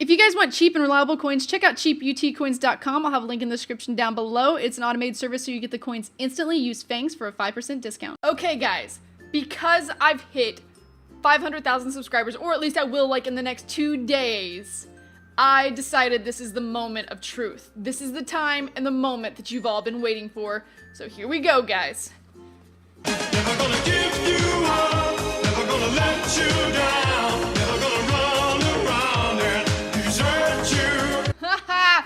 If you guys want cheap and reliable coins, check out cheaputcoins.com. I'll have a link in the description down below. It's an automated service, so you get the coins instantly. Use Fangs for a 5% discount. Okay, guys, because I've hit 500,000 subscribers, or at least I will like in the next 2 days, I decided this is the moment of truth. This is the time and the moment that you've all been waiting for. So here we go, guys. Never gonna give you up, never gonna let you down, never gonna run around and desert you.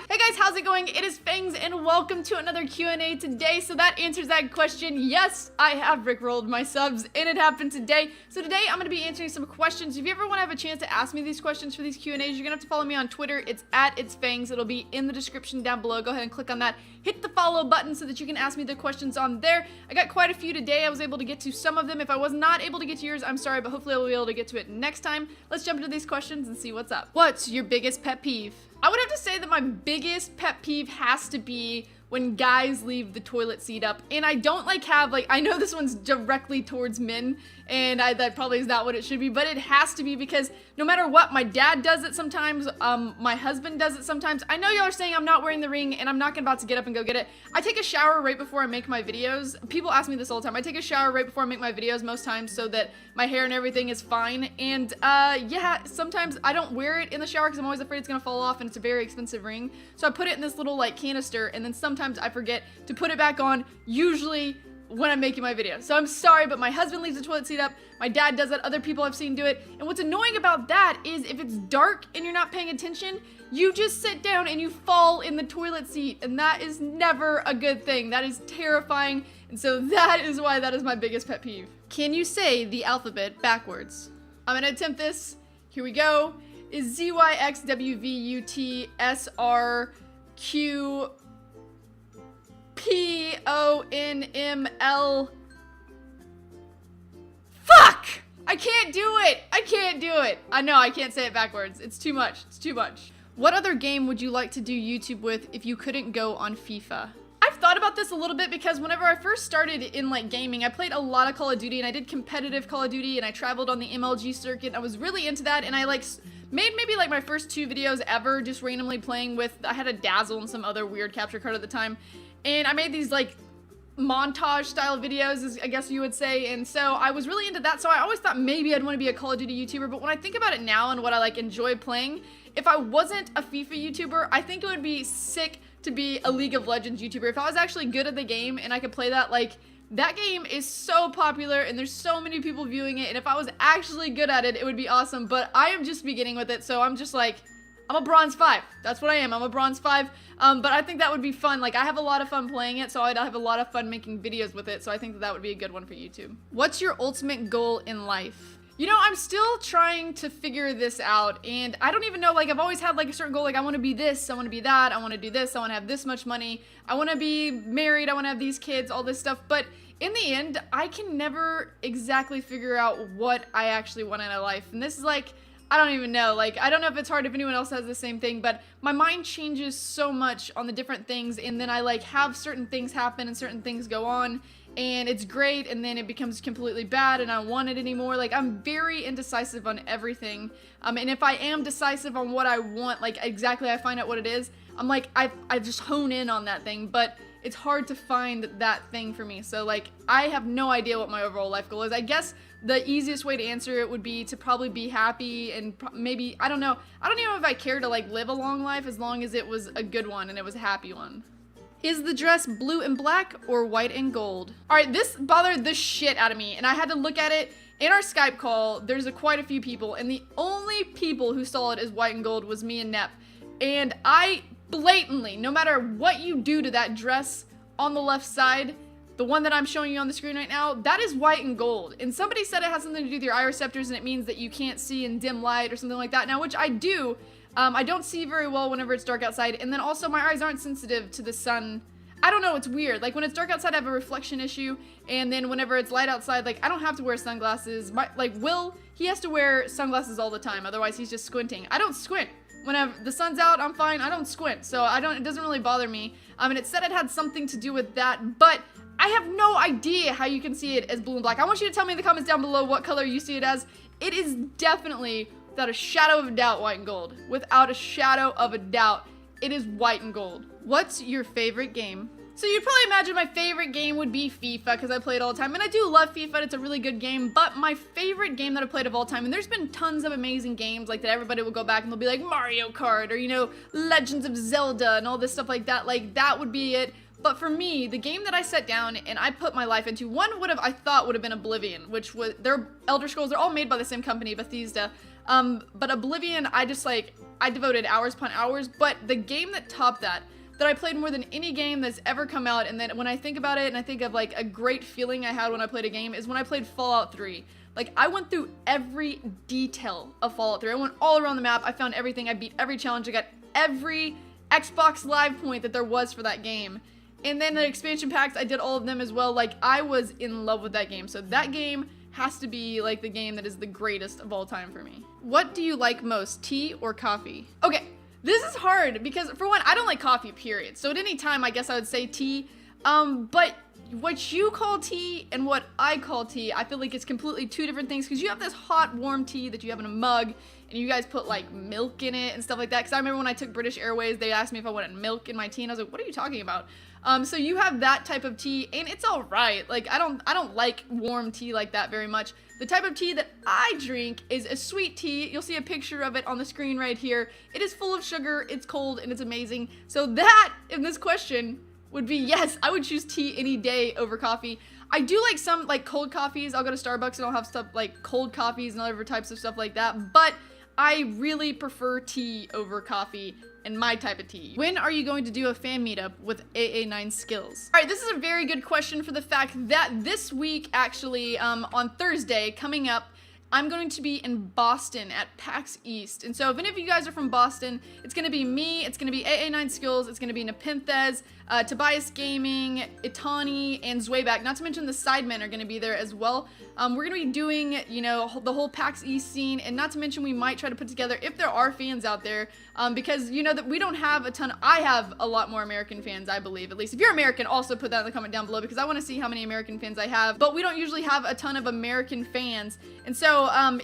Hey guys, how's it going? It is Fangs and welcome to another Q&A today. So that answers that question. Yes, I have rickrolled my subs and it happened today. So today I'm going to be answering some questions. If you ever want to have a chance to ask me these questions for these Q&As, you're going to have to follow me on Twitter. It's @itsfangs. It'll be in the description down below. Go ahead and click on that. Hit the follow button so that you can ask me the questions on there. I got quite a few today. I was able to get to some of them. If I was not able to get to yours, I'm sorry, but hopefully I'll be able to get to it next time. Let's jump into these questions and see what's up. What's your biggest pet peeve? I would have to say that my biggest pet peeve has to be when guys leave the toilet seat up. And I don't I know this one's directly towards men, and that probably is not what it should be, but it has to be because no matter what, my dad does it sometimes, my husband does it sometimes. I know y'all are saying I'm not wearing the ring and I'm not about to get up and go get it. I take a shower right before I make my videos. People ask me this all the time. I take a shower right before I make my videos most times so that my hair and everything is fine. And yeah, sometimes I don't wear it in the shower because I'm always afraid it's gonna fall off, and it's a very expensive ring. So I put it in this little canister, and then sometimes I forget to put it back on, usually when I'm making my video. So I'm sorry, but my husband leaves the toilet seat up, my dad does it, other people I've seen do it, and what's annoying about that is if it's dark and you're not paying attention, you just sit down and you fall in the toilet seat, and that is never a good thing. That is terrifying, and so that is why that is my biggest pet peeve. Can you say the alphabet backwards? I'm gonna attempt this. Here we go. Is ZYXWVUTSRQ PONML. Fuck! I can't do it! I can't do it! I know, I can't say it backwards. It's too much. It's too much. What other game would you like to do YouTube with if you couldn't go on FIFA? I've thought about this a little bit because whenever I first started in gaming, I played a lot of Call of Duty and I did competitive Call of Duty and I traveled on the MLG circuit. I was really into that, and I made maybe my first 2 videos ever just randomly playing with, I had a Dazzle and some other weird capture card at the time. And I made these montage style videos, I guess you would say, and so I was really into that. So I always thought maybe I'd want to be a Call of Duty YouTuber, but when I think about it now and what I enjoy playing, if I wasn't a FIFA YouTuber, I think it would be sick to be a League of Legends YouTuber. If I was actually good at the game and I could play that, that game is so popular and there's so many people viewing it, and if I was actually good at it, it would be awesome, but I am just beginning with it, so I'm just I'm a bronze 5. That's what I am. I'm a bronze 5. But I think that would be fun. I have a lot of fun playing it, so I'd have a lot of fun making videos with it. So I think that would be a good one for YouTube. What's your ultimate goal in life? You know, I'm still trying to figure this out, and I don't even know, I've always had a certain goal, I want to be this, I want to be that, I want to do this, I want to have this much money, I want to be married, I want to have these kids, all this stuff, but in the end, I can never exactly figure out what I actually want in a life, and this is I don't even know, I don't know if it's hard if anyone else has the same thing, but my mind changes so much on the different things, and then I have certain things happen and certain things go on, and it's great, and then it becomes completely bad, and I don't want it anymore. I'm very indecisive on everything, and if I am decisive on what I want, exactly I find out what it is, I'm I just hone in on that thing, but it's hard to find that thing for me, so I have no idea what my overall life goal is. I guess the easiest way to answer it would be to probably be happy, and maybe, I don't know even know if I care to live a long life as long as it was a good one and it was a happy one. Is the dress blue and black or white and gold? Alright, this bothered the shit out of me, and I had to look at it in our Skype call. There's quite a few people, and the only people who saw it as white and gold was me and Nep, and I blatantly, no matter what you do to that dress on the left side, the one that I'm showing you on the screen right now, that is white and gold. And somebody said it has something to do with your eye receptors and it means that you can't see in dim light or something like that. Now, which I do. I don't see very well whenever it's dark outside. And then also my eyes aren't sensitive to the sun. I don't know, it's weird. When it's dark outside, I have a reflection issue. And then whenever it's light outside, I don't have to wear sunglasses. Will, he has to wear sunglasses all the time. Otherwise, he's just squinting. I don't squint. Whenever the sun's out, I'm fine. I don't squint. So it doesn't really bother me. And it said it had something to do with that, but I have no idea how you can see it as blue and black. I want you to tell me in the comments down below what color you see it as. It is definitely Without a shadow of a doubt, white and gold. Without a shadow of a doubt, it is white and gold. What's your favorite game? So you'd probably imagine my favorite game would be FIFA because I play it all the time. And I do love FIFA, it's a really good game. But my favorite game that I played of all time, and there's been tons of amazing games like that everybody will go back and they'll be like Mario Kart or, you know, Legends of Zelda and all this stuff like that. Like, that would be it. But for me, the game that I sat down and I put my life into, one I thought would have been Oblivion, which was, they're Elder Scrolls, they're all made by the same company, Bethesda. But Oblivion, I devoted hours upon hours. But the game that topped that I played more than any game that's ever come out, and then when I think about it and I think of like a great feeling I had when I played a game, is when I played Fallout 3. Like, I went through every detail of Fallout 3. I went all around the map, I found everything, I beat every challenge, I got every Xbox Live point that there was for that game. And then the expansion packs, I did all of them as well. Like, I was in love with that game. So that game has to be like the game that is the greatest of all time for me. What do you like most, tea or coffee? Okay. This is hard because, for one, I don't like coffee, period. So at any time, I guess I would say tea. But what you call tea and what I call tea, I feel like it's completely two different things, because you have this hot, warm tea that you have in a mug, and you guys put, like, milk in it and stuff like that. Because I remember when I took British Airways, they asked me if I wanted milk in my tea, and I was like, what are you talking about? So you have that type of tea, and it's all right. Like, I don't like warm tea like that very much. The type of tea that I drink is a sweet tea. You'll see a picture of it on the screen right here. It is full of sugar, it's cold, and it's amazing. So that, in this question, would be yes, I would choose tea any day over coffee. I do like some, like, cold coffees. I'll go to Starbucks and I'll have stuff like cold coffees and other types of stuff like that. But I really prefer tea over coffee and my type of tea. When are you going to do a fan meetup with AA9 skills? All right, this is a very good question for the fact that this week, actually, on Thursday, coming up, I'm going to be in Boston at PAX East. And so if any of you guys are from Boston, it's going to be me, it's going to be AA9 Skills, it's going to be Nepenthez, Tobias Gaming, Itani, and Zwayback. Not to mention the Sidemen are going to be there as well. We're going to be doing, you know, the whole PAX East scene, and not to mention we might try to put together, if there are fans out there, because, you know, that we don't have a ton. I have a lot more American fans, I believe, at least. If you're American, also put that in the comment down below, because I want to see how many American fans I have. But we don't usually have a ton of American fans. And so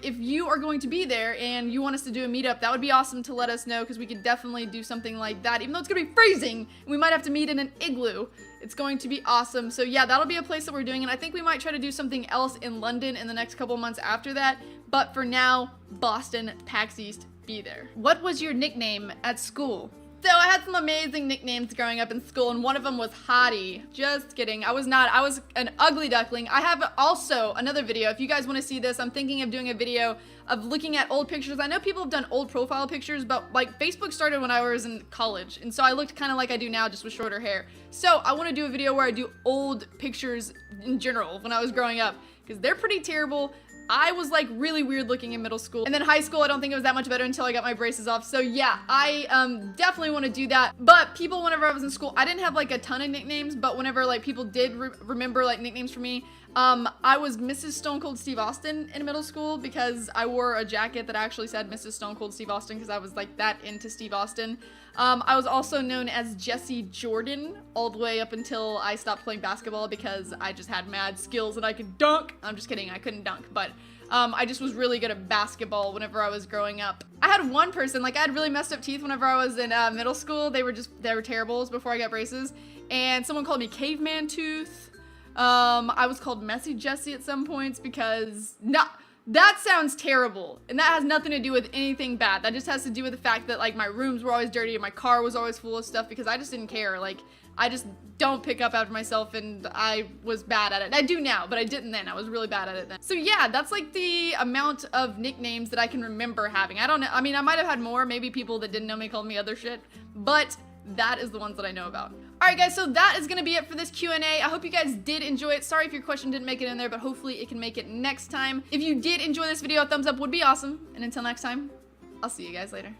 if you are going to be there and you want us to do a meetup, that would be awesome to let us know, because we could definitely do something like that, even though it's going to be freezing. We might have to meet in an igloo. It's going to be awesome. So yeah, that'll be a place that we're doing, and I think we might try to do something else in London in the next couple months after that. But for now, Boston, PAX East, be there. What was your nickname at school? So I had some amazing nicknames growing up in school, and one of them was Hottie. Just kidding. I was not. I was an ugly duckling. I have also another video. If you guys want to see this, I'm thinking of doing a video of looking at old pictures. I know people have done old profile pictures, but like Facebook started when I was in college, and so I looked kind of like I do now, just with shorter hair. So I want to do a video where I do old pictures in general when I was growing up, because they're pretty terrible. I was like really weird looking in middle school, and then high school I don't think it was that much better until I got my braces off. So yeah, I definitely want to do that. But people, whenever I was in school, I didn't have like a ton of nicknames, but whenever like people did remember like nicknames for me, I was Mrs. Stone Cold Steve Austin in middle school, because I wore a jacket that actually said Mrs. Stone Cold Steve Austin, because I was like that into Steve Austin. I was also known as Jesse Jordan all the way up until I stopped playing basketball, because I just had mad skills and I could dunk. I'm just kidding, I couldn't dunk, but I just was really good at basketball whenever I was growing up. I had one person, like I had really messed up teeth whenever I was in middle school. They were terrible. It was before I got braces, and someone called me Caveman Tooth. I was called Messy Jessie at some points, because that sounds terrible, and that has nothing to do with anything bad. That just has to do with the fact that like my rooms were always dirty and my car was always full of stuff, because I just didn't care. Like, I just don't pick up after myself, and I was bad at it. I do now, but I didn't then. I was really bad at it then. So yeah, that's like the amount of nicknames that I can remember having. I don't know. I mean, I might have had more. Maybe people that didn't know me called me other shit, but that is the ones that I know about. All right, guys, so that is gonna be it for this Q&A. I hope you guys did enjoy it. Sorry if your question didn't make it in there, but hopefully it can make it next time. If you did enjoy this video, a thumbs up would be awesome. And until next time, I'll see you guys later.